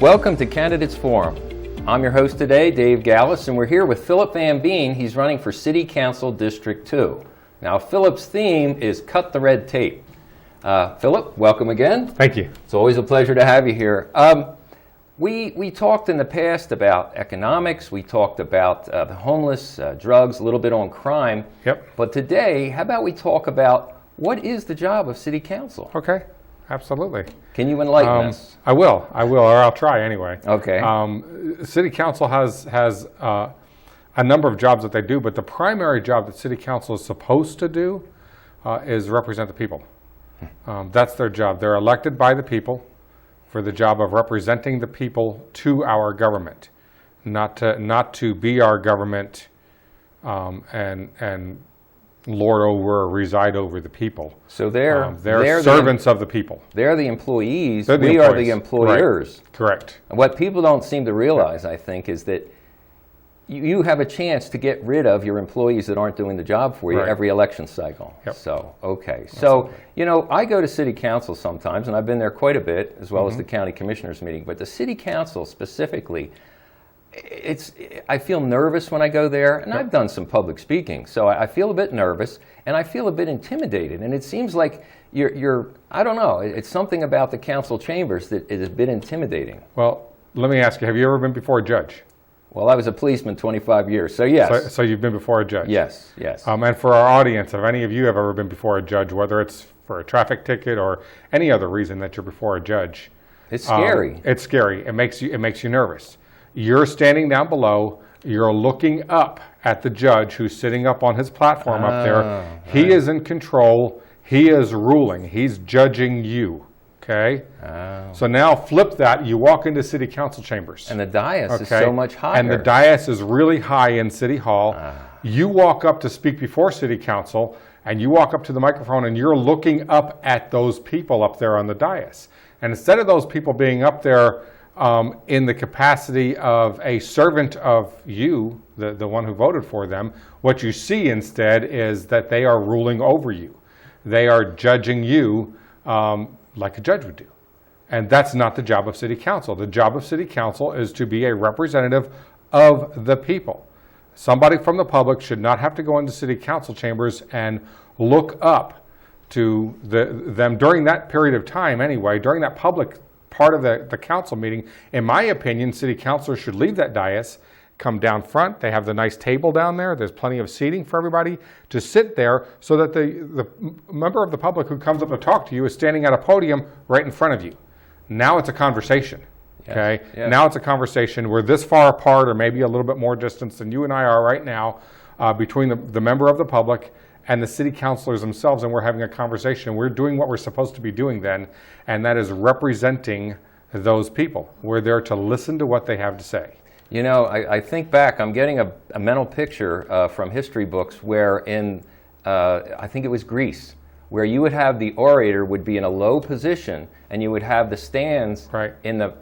Welcome to Candidates Forum. I'm your host today, Dave Gallus, and we're here with Philip VanVeen. He's running for City Council District 2. Now, Philip's theme is Cut the Red Tape. Philip, welcome again. Thank you. It's always a pleasure to have you here. We talked in the past about economics, we talked about the homeless, drugs, a little bit on crime. Yep. But today, how about we talk about what is the job of City Council? Okay, absolutely. Can you enlighten us? I will, or I'll try anyway. Okay. City Council has a number of jobs that they do, but the primary job that City Council is supposed to do is represent the people. That's their job. They're elected by the people for the job of representing the people to our government, not to be our government and lord over or reside over the people. So they're servants of the people. They're the employees. They're the we employees. are the employers. Right. Correct. And what people don't seem to realize, I think, is that you have a chance to get rid of your employees that aren't doing the job for you every election cycle. Yep. So, okay. So, you know, I go to City Council sometimes, and I've been there quite a bit, as well as the County Commissioners meeting. But the City Council specifically, I feel nervous when I go there, and I've done some public speaking, so I feel a bit nervous, and I feel a bit intimidated. And it seems like I don't know, it's something about the council chambers that is a bit intimidating. Well, let me ask you, have you ever been before a judge? Well, I was a policeman 25 years, so yes. So you've been before a judge? Yes, yes. And for our audience, if any of you have ever been before a judge, whether it's for a traffic ticket or any other reason that you're before a judge, it's scary. It's scary. It makes you nervous. You're standing down below. You're looking up at the judge who's sitting up on his platform up there. He is in control. He is ruling. He's judging you. Okay? So now flip that. You walk into City Council chambers. And the dais is so much higher. And the dais is really high in City Hall. You walk up to speak before City Council, and you walk up to the microphone, and you're looking up at those people up there on the dais. And instead of those people being up there in the capacity of a servant of you, the one who voted for them, what you see instead is that they are ruling over you. They are judging you like a judge would do. And that's not the job of City Council. The job of City Council is to be a representative of the people. Somebody from the public should not have to go into City Council chambers and look up to them during that period of time anyway, during that public part of the council meeting. In my opinion, City Councilors should leave that dais, come down front. They have the nice table down there. There's plenty of seating for everybody to sit there so that the member of the public who comes up to talk to you is standing at a podium right in front of you. Now it's a conversation. Yes. Okay? Yes. Now it's a conversation. We're this far apart, or maybe a little bit more distance than you and I are right now, between the member of the public and the city councilors themselves, and we're having a conversation. We're doing what we're supposed to be doing then, and that is representing those people. We're there to listen to what they have to say. You know, I think back, I'm getting a mental picture from history books where I think it was Greece, where you would have the orator would be in a low position, and you would have the stands in the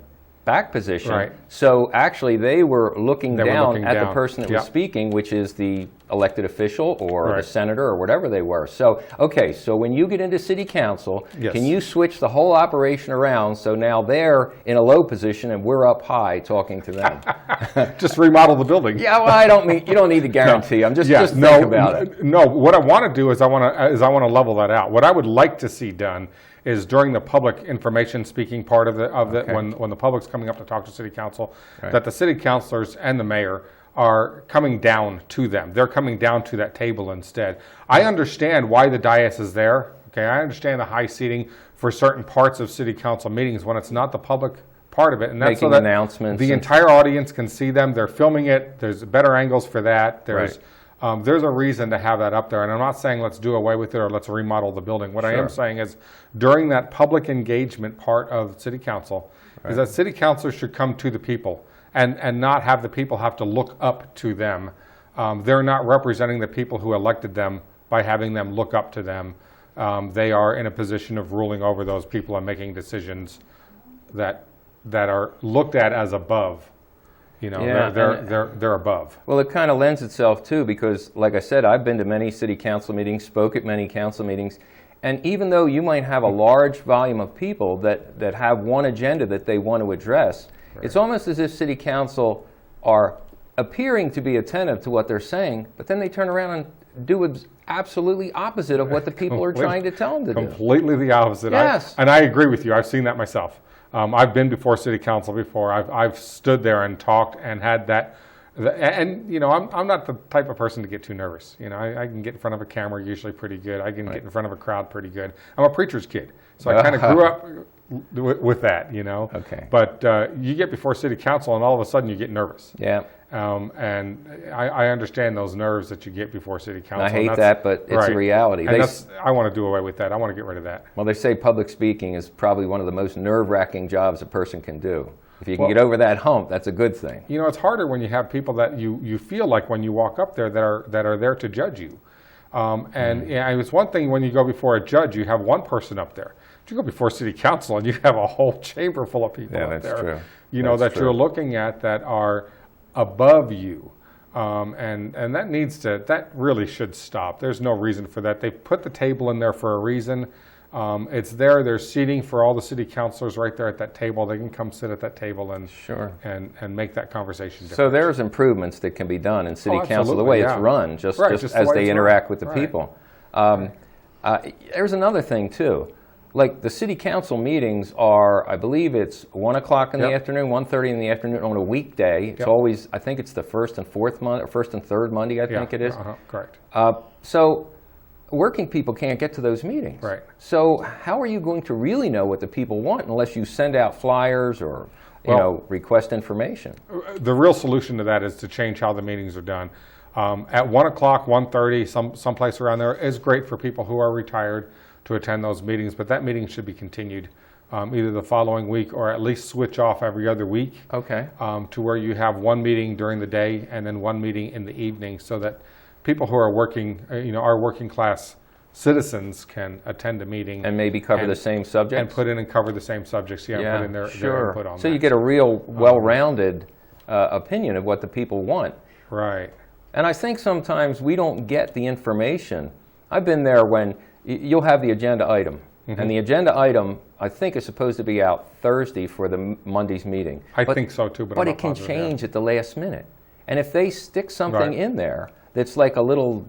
back position. So actually they were looking down at the person that was speaking, which is the elected official or the senator or whatever they were. So, okay, so when you get into City Council, can you switch the whole operation around so now they're in a low position and we're up high talking to them? Just remodel the building. Yeah, well, I don't mean, you don't need to guarantee. I'm just think about it. No, what I want to do is I want to level that out. What I would like to see done is during the public information speaking part of when the public's coming up to talk to City Council, that the city councilors and the mayor are coming down to them. They're coming down to that table instead. I understand why the dais is there. Okay, I understand the high seating for certain parts of City Council meetings when it's not the public part of it, and that's making so that announcements. The entire audience can see them. They're filming it. There's better angles for that. There's a reason to have that up there, and I'm not saying let's do away with it or let's remodel the building. What I am saying is during that public engagement part of City Council is that City Councilors should come to the people and not have the people have to look up to them. They're not representing the people who elected them by having them look up to them. They are in a position of ruling over those people and making decisions that are looked at as above. You know, they're above. Well, it kind of lends itself too, because like I said, I've been to many city council meetings, spoke at many council meetings, and even though you might have a large volume of people that have one agenda that they want to address, It's almost as if city council are appearing to be attentive to what they're saying, but then they turn around and do absolutely opposite of what the people are trying to tell them to do. Completely the opposite. Yes. And I agree with you. I've seen that myself. I've been before city council before. I've stood there and talked and had that. And, you know, I'm not the type of person to get too nervous. You know, I can get in front of a camera usually pretty good. I can get in front of a crowd pretty good. I'm a preacher's kid. So I kind of grew up with that, you know. Okay. But you get before city council and all of a sudden you get nervous. Yeah. And I understand those nerves that you get before city council. I hate that, but it's a reality. And I want to do away with that. I want to get rid of that. Well, they say public speaking is probably one of the most nerve-wracking jobs a person can do. If you can get over that hump, that's a good thing. You know, it's harder when you have people that you feel like when you walk up there that are there to judge you. And it's one thing when you go before a judge, you have one person up there. But you go before city council and you have a whole chamber full of people up there. That's true. You know, that you're looking at that are above you. And that really should stop. There's no reason for that. They put the table in there for a reason. It's there. There's seating for all the city councilors right there at that table. They can come sit at that table and make that conversation different. So there's improvements that can be done in city council, the way it's run, just as they interact with the people. There's another thing too. Like the city council meetings are, I believe it's 1 o'clock in the afternoon, 1:30 in the afternoon on a weekday. It's always, I think it's the first and third Monday, I think it is. Correct. So working people can't get to those meetings. Right. So how are you going to really know what the people want unless you send out flyers or request information? The real solution to that is to change how the meetings are done. At 1 o'clock, 1:30, someplace around there is great for people who are retired to attend those meetings, but that meeting should be continued either the following week or at least switch off every other week. Okay. To where you have one meeting during the day and then one meeting in the evening, so that people who are working, our working class citizens can attend a meeting and maybe cover the same subjects and put in and cover the same subjects. Put in their input on that. So you get a real well-rounded opinion of what the people want. Right. And I think sometimes we don't get the information. I've been there when you'll have the agenda item. And the agenda item, I think, is supposed to be out Thursday for the Monday's meeting. I think so too, but it can change at the last minute. And if they stick something in there that's like a little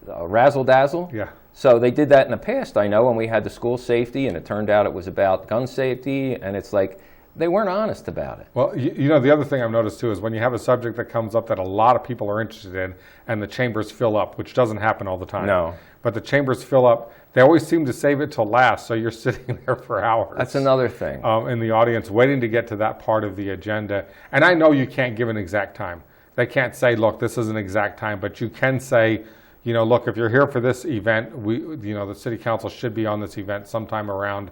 razzle-dazzle. Yeah. So they did that in the past, I know, when we had the school safety, and it turned out it was about gun safety, and it's like they weren't honest about it. Well, you know, the other thing I've noticed too is when you have a subject that comes up that a lot of people are interested in, and the chambers fill up, which doesn't happen all the time. No. But the chambers fill up. They always seem to save it till last, so you're sitting there for hours. That's another thing. In the audience, waiting to get to that part of the agenda. And I know you can't give an exact time. They can't say, look, this is an exact time, but you can say, you know, look, if you're here for this event, the city council should be on this event sometime around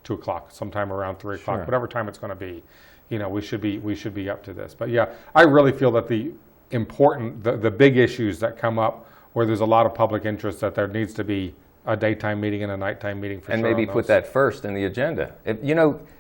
2 o'clock, sometime around 3 o'clock, whatever time it's going to be. You know, we should be up to this. But yeah, I really feel that the big issues that come up where there's a lot of public interest, that there needs to be a daytime meeting and a nighttime meeting for sure. And maybe put that first in the agenda.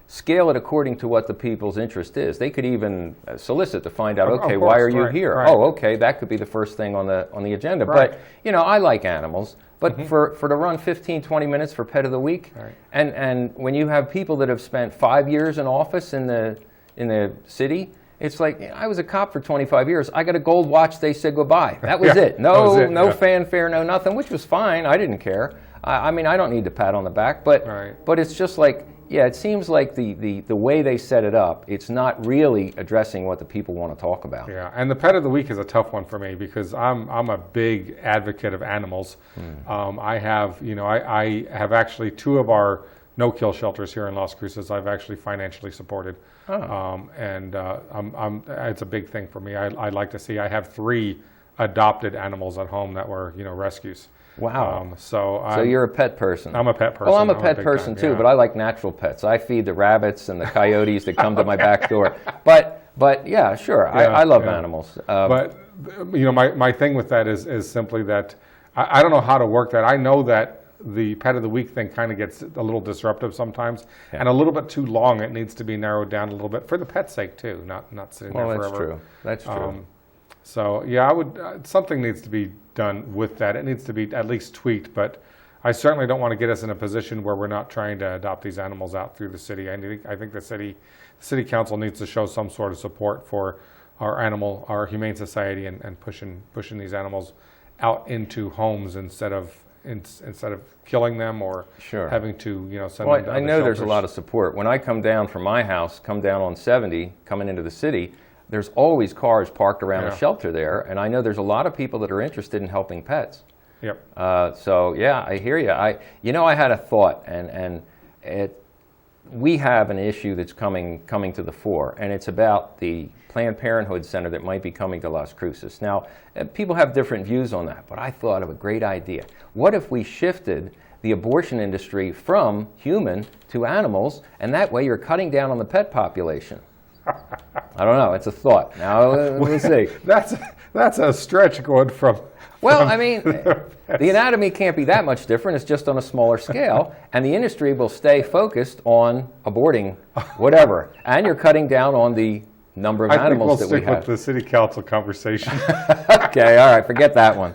Scale it according to what the people's interest is. They could even solicit to find out, okay, why are you here? Right. Oh, okay, that could be the first thing on the agenda. Right. But, I like animals. But for to run 15, 20 minutes for Pet of the Week, and when you have people that have spent 5 years in office in the city, it's like, I was a cop for 25 years. I got a gold watch. They said goodbye. That was it. No fanfare, no nothing, which was fine. I didn't care. I mean, I don't need the pat on the back. But it's just like, it seems like the way they set it up, it's not really addressing what the people want to talk about. Yeah, and the Pet of the Week is a tough one for me because I'm a big advocate of animals. I have actually 2 of our no-kill shelters here in Las Cruces I've actually financially supported. It's a big thing for me. I like to see. I have 3 adopted animals at home that were rescues. Wow. So you're a pet person. I'm a pet person. Well, I'm a pet person too, but I like natural pets. I feed the rabbits and the coyotes that come to my back door. But yeah, sure. I love animals. But my thing with that is simply that I don't know how to work that. I know that the Pet of the Week thing kind of gets a little disruptive sometimes, and a little bit too long. It needs to be narrowed down a little bit for the pet's sake too, not sitting there forever. That's true. So yeah, I would. Something needs to be done with that. It needs to be at least tweaked. But I certainly don't want to get us in a position where we're not trying to adopt these animals out through the city. I think the city council needs to show some sort of support for our humane society and pushing these animals out into homes instead of killing them or Sure. having to send Well, them to I other know there's a shelters. lot of support. When I come down from my house, come down on 70, coming into the city, there's always cars parked around the Yeah. shelter there, and I know there's a lot of people that are interested in helping pets. Yep. So yeah, I hear you. I had a thought, and we have an issue that's coming to the fore, and it's about the Planned Parenthood Center that might be coming to Las Cruces. Now, people have different views on that, but I thought of a great idea. What if we shifted the abortion industry from human to animals, and that way you're cutting down on the pet population? I don't know. It's a thought. Now, we'll see. That's a stretch going from. Well, I mean, the anatomy can't be that much different. It's just on a smaller scale. And the industry will stay focused on aborting whatever. And you're cutting down on the number of animals that we have. I think we'll stick with the city council conversation. Okay, all right, forget that one.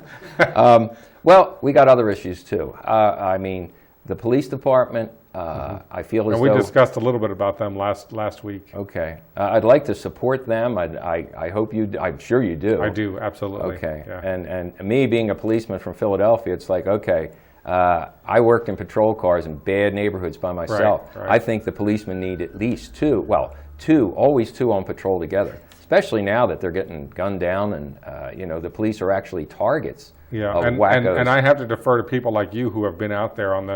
Well, we got other issues too. I mean, the police department, I feel as And we though... discussed a little bit about them last week. Okay. I'd like to support them. I hope you... I'm sure you do. I do, absolutely. Okay. Yeah. And me being a policeman from Philadelphia, it's like, okay, I worked in patrol cars in bad neighborhoods by myself. Right. I think the policemen need at least always two on patrol together, especially now that they're getting gunned down and, the police are actually targets of wackos. And I have to defer to people like you who have been out there on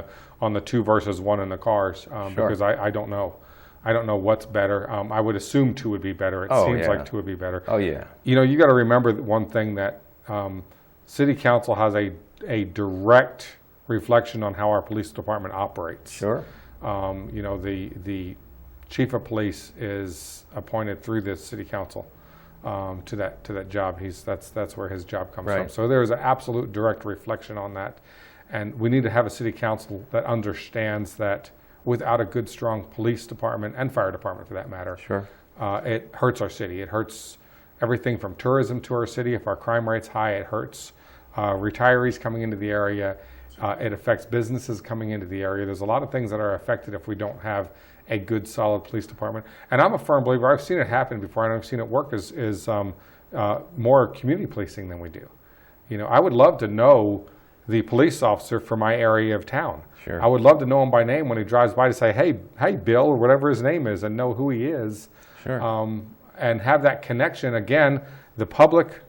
the 2 versus 1 in the cars because I don't know. I don't know what's better. I would assume 2 would be better. It seems like 2 would be better. Oh, yeah. You got to remember one thing, that city council has a direct reflection on how our police department operates. Sure. The chief of police is appointed through the city council to that job. That's where his job comes from. So there is an absolute direct reflection on that, and we need to have a city council that understands that without a good, strong police department and fire department, for that matter, Sure. It hurts our city. It hurts everything from tourism to our city. If our crime rate's high, it hurts retirees coming into the area. It affects businesses coming into the area. There's a lot of things that are affected if we don't have a good, solid police department. And I'm a firm believer, I've seen it happen before, and I've seen it work, is more community policing than we do. I would love to know the police officer for my area of town. Sure. I would love to know him by name when he drives by, to say, hey, Bill, or whatever his name is, and know who he is. Sure. And have that connection. Again, the public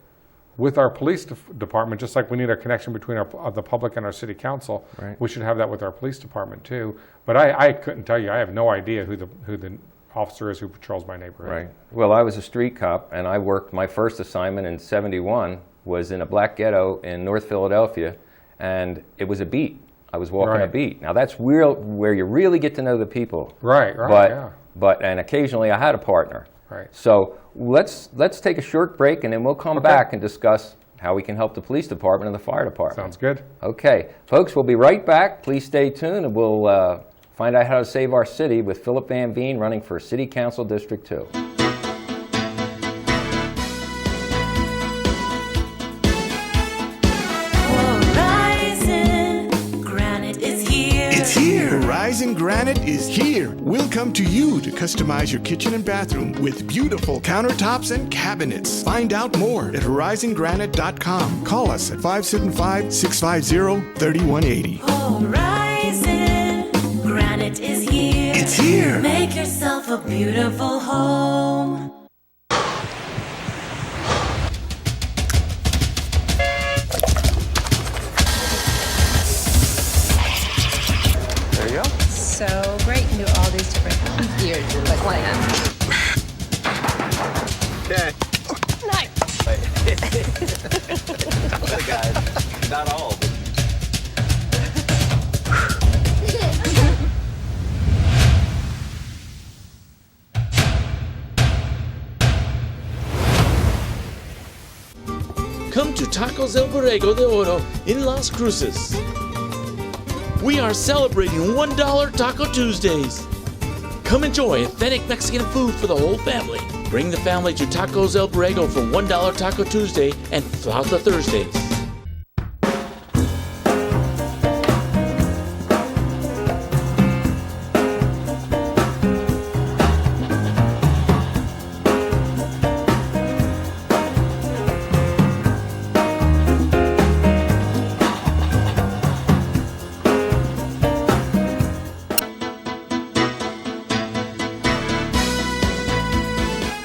with our police department, just like we need a connection between the public and our city council. Right. We should have that with our police department too. But I couldn't tell you. I have no idea who the officer is who patrols my neighborhood. Right. Well, I was a street cop, and I worked, my first assignment in '71 was in a black ghetto in North Philadelphia, and it was a beat. I was walking a beat. Now that's where you really get to know the people. Right. And occasionally I had a partner. Right. So let's take a short break, and then we'll come back and discuss how we can help the police department and the fire department. Sounds good. Okay, folks, we'll be right back. Please stay tuned, and we'll find out how to save our city with Philip VanVeen running for City Council District 2. Horizon Granite is here. We'll come to you to customize your kitchen and bathroom with beautiful countertops and cabinets. Find out more at horizongranite.com. Call us at 575-650-3180. Horizon Granite is here. It's here. Make yourself a beautiful home. There you go. So great. You can do all these different gears in the plan. Okay. Nice. Guys, not all. Come to Tacos El Borrego de Oro in Las Cruces. We are celebrating $1 Taco Tuesdays. Come enjoy authentic Mexican food for the whole family. Bring the family to Tacos El Borrego for $1 Taco Tuesday and Flauta Thursdays.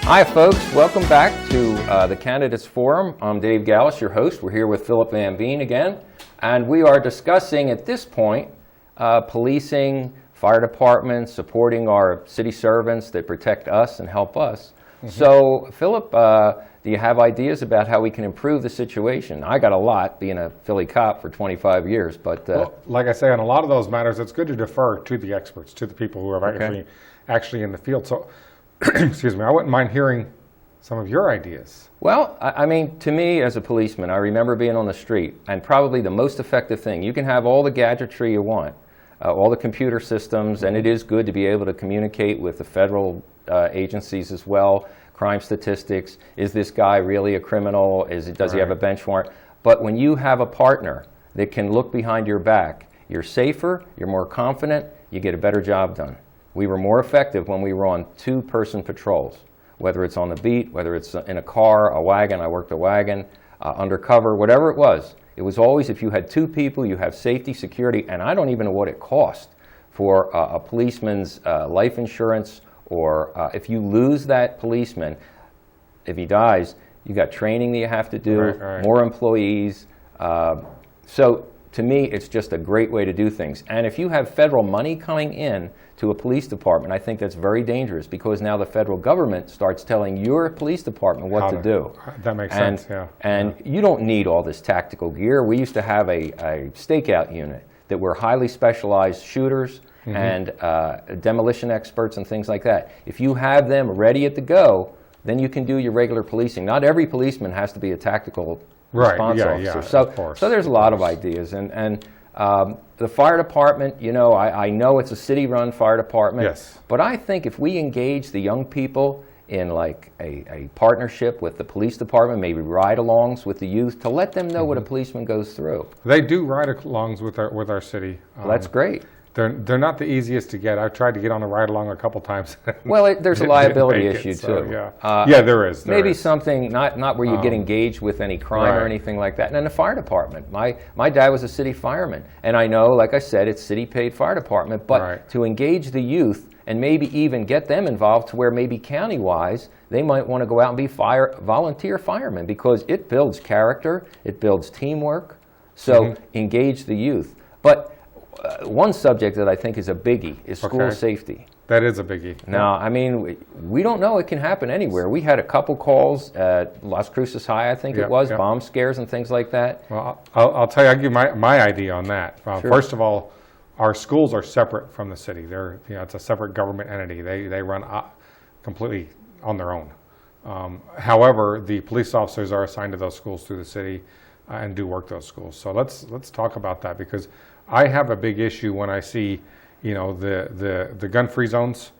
Hi folks, welcome back to the Candidates Forum. I'm Dave Gallus, your host. We're here with Philip VanVeen again, and we are discussing at this point policing, fire departments, supporting our city servants that protect us and help us. So Philip, do you have ideas about how we can improve the situation? I got a lot, being a Philly cop for 25 years, but... well, like I say, on a lot of those matters, it's good to defer to the experts, to the people who are actually in the field. So, excuse me, I wouldn't mind hearing some of your ideas. Well, I mean, to me as a policeman, I remember being on the street, and probably the most effective thing, you can have all the gadgetry you want, all the computer systems, and it is good to be able to communicate with the federal agencies as well, crime statistics, is this guy really a criminal, does he have a bench warrant? But when you have a partner that can look behind your back, you're safer, you're more confident, you get a better job done. We were more effective when we were on two-person patrols, whether it's on the beat, whether it's in a car, a wagon, I worked a wagon, undercover, whatever it was. It was always, if you had two people, you have safety, security, and I don't even know what it cost for a policeman's life insurance, or if you lose that policeman, if he dies, you got training that you have to do, more employees. So to me, it's just a great way to do things. And if you have federal money coming in to a police department, I think that's very dangerous, because now the federal government starts telling your police department what to do. That makes sense, yeah. And you don't need all this tactical gear. We used to have a stakeout unit that were highly specialized shooters and demolition experts and things like that. If you have them ready at the go, then you can do your regular policing. Not every policeman has to be a tactical response officer. So there's a lot of ideas. And the fire department, you know, I know it's a city-run fire department, but I think if we engage the young people in like a partnership with the police department, maybe ride-alongs with the youth, to let them know what a policeman goes through. They do ride-alongs with our city. Well, that's great. They're not the easiest to get. I've tried to get on a ride-along a couple times. Well, there's a liability issue too. Yeah, there is. Maybe something not where you get engaged with any crime or anything like that. And in the fire department, my dad was a city fireman, and I know, like I said, it's city-paid fire department. But to engage the youth and maybe even get them involved to where maybe county-wise they might want to go out and be volunteer firemen, because it builds character, it builds teamwork. So engage the youth. But one subject that I think is a biggie is school safety. That is a biggie. Now, I mean, we don't know it can happen anywhere. We had a couple calls at Las Cruces High, I think it was, bomb scares and things like that. Well, I'll tell you, I'll give my idea on that. First of all, our schools are separate from the city. They're, it's a separate government entity. They run completely on their own. However, the police officers are assigned to those schools through the city and do work those schools. So let's talk about that, because I have a big issue when I see, the gun-free zones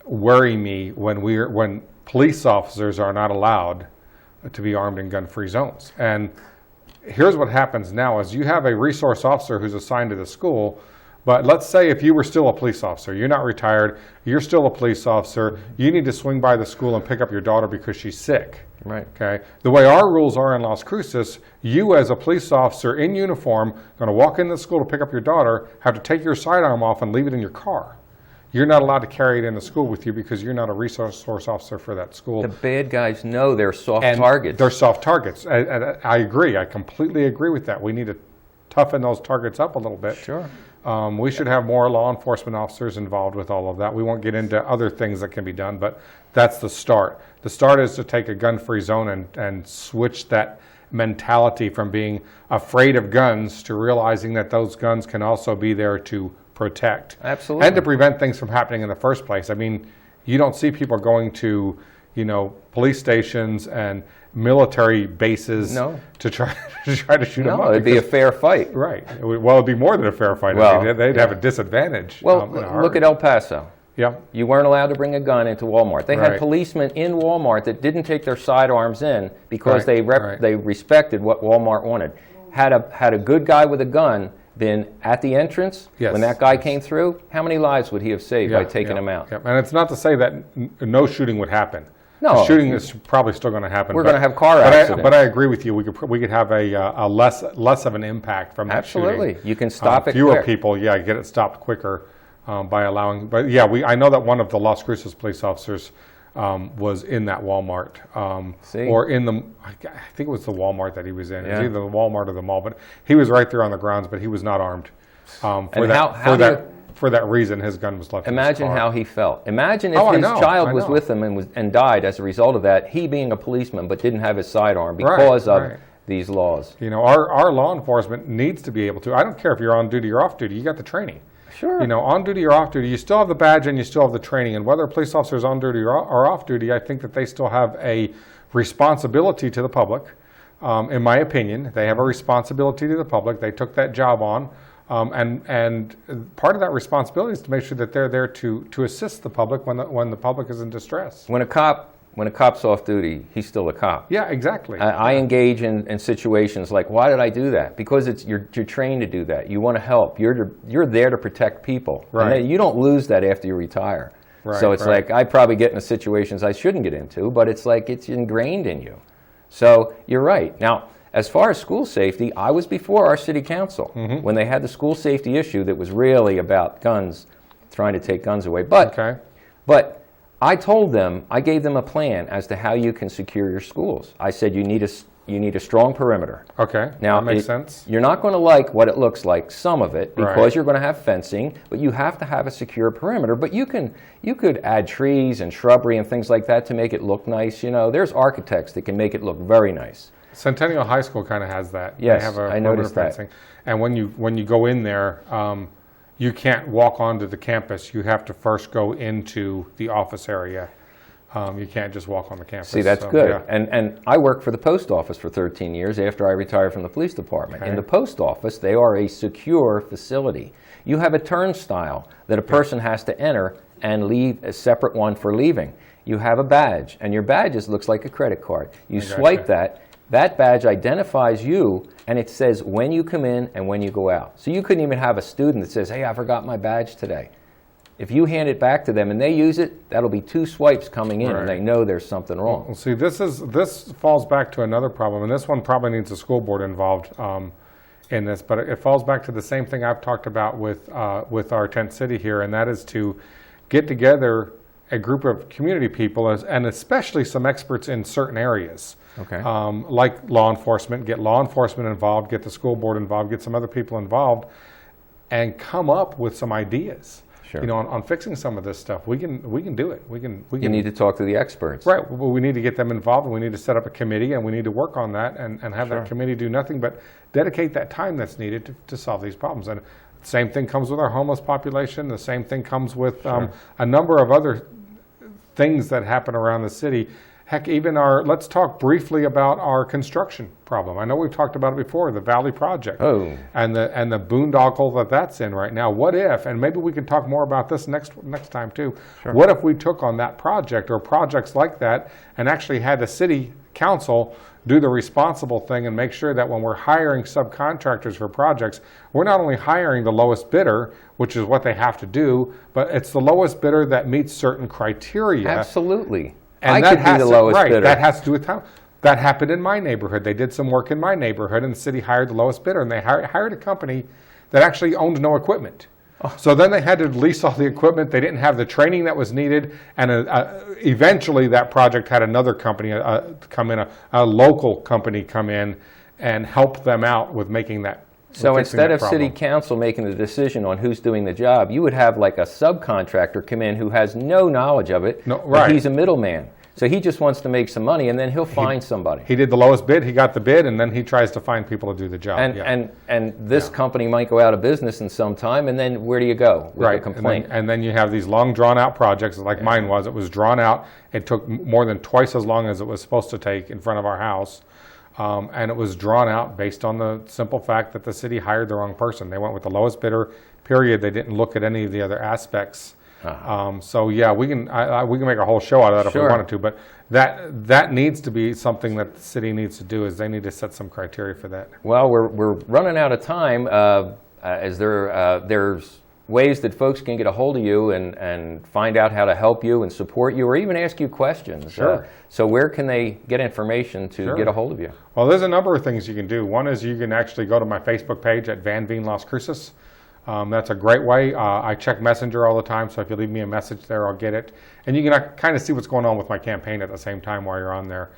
worry me when police officers are not allowed to be armed in gun-free zones. And here's what happens now: is you have a resource officer who's assigned to the school. But let's say if you were still a police officer, you're not retired, you're still a police officer, you need to swing by the school and pick up your daughter because she's sick. Right. Okay. The way our rules are in Las Cruces, you as a police officer in uniform, going to walk into the school to pick up your daughter, have to take your sidearm off and leave it in your car. You're not allowed to carry it into school with you because you're not a resource officer for that school. The bad guys know they're soft targets. They're soft targets. I agree. I completely agree with that. We need to toughen those targets up a little bit. Sure. We should have more law enforcement officers involved with all of that. We won't get into other things that can be done, but that's the start. The start is to take a gun-free zone and switch that mentality from being afraid of guns to realizing that those guns can also be there to protect. Absolutely. And to prevent things from happening in the first place. I mean, you don't see people going to, police stations and military bases to try to shoot them up. No, it'd be a fair fight. Right. Well, it'd be more than a fair fight. Well, I mean, they'd have a disadvantage. Well, look at El Paso. Yeah. You weren't allowed to bring a gun into Walmart. They had policemen in Walmart that didn't take their sidearms in because they respected what Walmart wanted. Had a good guy with a gun been at the entrance when that guy came through, how many lives would he have saved by taking him out? And it's not to say that no shooting would happen. No, the shooting is probably still going to happen. We're going to have car accidents. But I agree with you. We could have a less of an impact from that shooting. Absolutely, you can stop it. Fewer people, get it stopped quicker by allowing. But I know that one of the Las Cruces police officers was in that Walmart, See? or in the, I think it was the Walmart that he was in. It was Yeah. either the Walmart or the mall, but he was right there on the grounds, but he was not armed. For And that, how do you- for that reason, his gun was left in his Imagine car. how he felt. Imagine if Oh, I his know, child I was know. with him and died as a result of that, he being a policeman but didn't have his sidearm because of right. these laws. You know, our law enforcement needs to be able to. I don't care if you're on duty or off duty. You got the training. Sure. You know, on duty or off duty, you still have the badge and you still have the training. And whether a police officer is on duty or off duty, I think that they still have a responsibility to the public. In my opinion, they have a responsibility to the public. They took that job on. And part of that responsibility is to make sure that they're there to assist the public when the public is in distress. When a cop's off duty, he's still a cop. Yeah, exactly. I engage in situations like, why did I do that? Because you're trained to do that. You want to help. You're there to protect people. Right. And then you don't lose that after you retire. Right, so it's right. like I probably get into situations I shouldn't get into, but it's like it's ingrained in you. So you're right. Now, as far as school safety, I was before our city council when they had the school safety issue that was really about guns, trying to take guns away. But I told them, I gave them a plan as to how you can secure your schools. I said you need a strong perimeter. Okay, Now, that makes sense. You're not going to like what it looks like, some of it, because Right. you're going to have fencing, but you have to have a secure perimeter. But you could add trees and shrubbery and things like that to make it look nice. You know, there's architects that can make it look very nice. Centennial High School kind of has that. Yes, they have a I noticed perimeter fencing. And when you go in there, you can't walk onto the campus. You have to first go into the office area. You can't just walk on the campus. See, that's So, good. yeah. And I worked for the post office for 13 years after I retired from the police department. Okay. In the post office, they are a secure facility. You have a turnstile that a person has to enter and leave a separate one for leaving. You have a badge, and your badge looks like a credit card. You gotcha. swipe that badge identifies you, and it says when you come in and when you go out. So you couldn't even have a student that says, hey, I forgot my badge today. If you hand it back to them and they use it, that'll be 2 swipes coming in, Right. and they know there's something wrong. Well, see, this falls back to another problem, and this one probably needs a school board involved in this, but it falls back to the same thing I've talked about with our tent city here, and that is to get together a group of community people, and especially some experts in certain areas. Okay. Like law enforcement, get law enforcement involved, get the school board involved, get some other people involved, and come up with some ideas. Sure. You know, on fixing some of this stuff. We can do it. We can. You need to talk to the experts. Right. Well, we need to get them involved, and we need to set up a committee, and we need to work on that, and have Sure. that committee do nothing but dedicate that time that's needed to solve these problems. And the same thing comes with our homeless population. The same thing comes with a number of other things that happen around the city. Heck, even let's talk briefly about our construction problem. I know we've talked about it before, the Valley Project. Oh. And the boondoggle that's in right now. What if, and maybe we can talk more about this next time too. Sure. What if we took on that project or projects like that and actually had the city council do the responsible thing and make sure that when we're hiring subcontractors for projects, we're not only hiring the lowest bidder, which is what they have to do, but it's the lowest bidder that meets certain criteria. Absolutely. And I that could be has the to- lowest right, bidder. That has to do with town. That happened in my neighborhood. They did some work in my neighborhood, and the city hired the lowest bidder, and they hired a company that actually owned no equipment. Oh. So then they had to lease all the equipment. They didn't have the training that was needed, and eventually that project had another company come in, a local company come in and help them out with making that. So with fixing instead that of city problem. council making the decision on who's doing the job, you would have like a subcontractor come in who has no knowledge of it, No, but right. he's a middleman. So he just wants to make some money, and then he'll find somebody. He did the lowest bid, he got the bid, and then he tries to find people to do the job. And yeah. and this company might go out of business in some time, and then where do you go with a Right, complaint? and then you have these long drawn-out projects, like mine was. It was drawn out. It took more than twice as long as it was supposed to take in front of our house, and it was drawn out based on the simple fact that the city hired the wrong person. They went with the lowest bidder. Period. They didn't look at any of the other aspects. So yeah, we can make a whole show out of that if we Sure. wanted to, but that needs to be something that the city needs to do. Is they need to set some criteria for that. Well, we're running out of time. There's ways that folks can get a hold of you and find out how to help you and support you, or even ask you questions. Sure. So where can they get information to Sure. get a hold of you? Well, there's a number of things you can do. One is you can actually go to my Facebook page at VanVeen Las Cruces. That's a great way. I check Messenger all the time, so if you leave me a message there, I'll get it. And you can kind of see what's going on with my campaign at the same time while you're on there.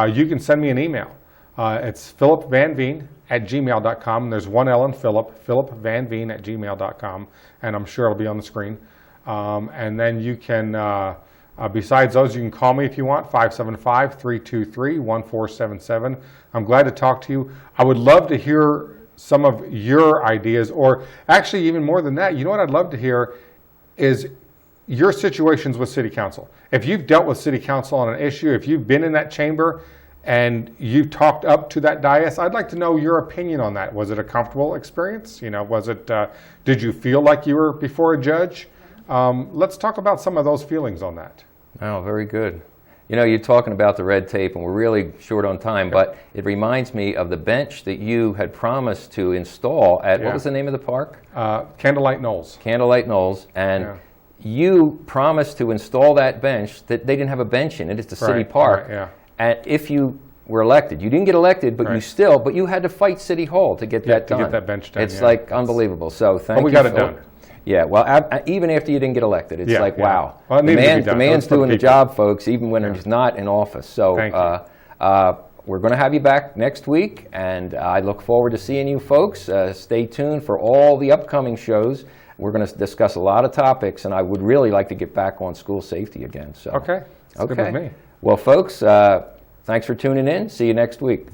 You can send me an email. It's philipvanveen@gmail.com. There's one L in Philip, philipvanveen@gmail.com, and I'm sure it'll be on the screen. And then you can, besides those, you can call me if you want, 575-323-1477. I'm glad to talk to you. I would love to hear some of your ideas, or actually even more than that, you know what I'd love to hear is your situations with City Council. If you've dealt with City Council on an issue, if you've been in that chamber and you've talked up to that dais, I'd like to know your opinion on that. Was it a comfortable experience? You know, was it, did you feel like you were before a judge? Let's talk about some of those feelings on that. Oh, very good. You know, you're talking about the red tape, and we're really short on time, but it reminds me of the bench that you had promised to install at, what was the name of the park? Candlelight Knolls. Candlelight Knolls, and you promised to install that bench, that they didn't have a bench in it, it's the city park. And if you were elected, you didn't get elected, but you had to fight City Hall to get that done. To get that bench done. It's like unbelievable, so thank you. But we got it done. Yeah, well, even after you didn't get elected, it's like, wow. Well, the man's doing the job, folks, even when he's not in office. So we're going to have you back next week, and I look forward to seeing you folks. Stay tuned for all the upcoming shows. We're going to discuss a lot of topics, and I would really like to get back on school safety again. So Okay, that's good with me. Well, folks, thanks for tuning in. See you next week.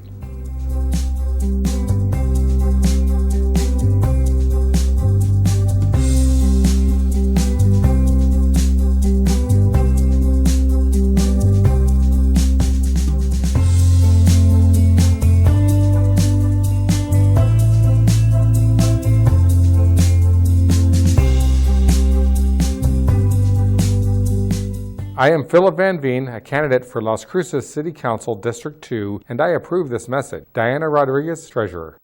I am Philip VanVeen, a candidate for Las Cruces City Council District 2, and I approve this message. Diana Rodriguez, Treasurer.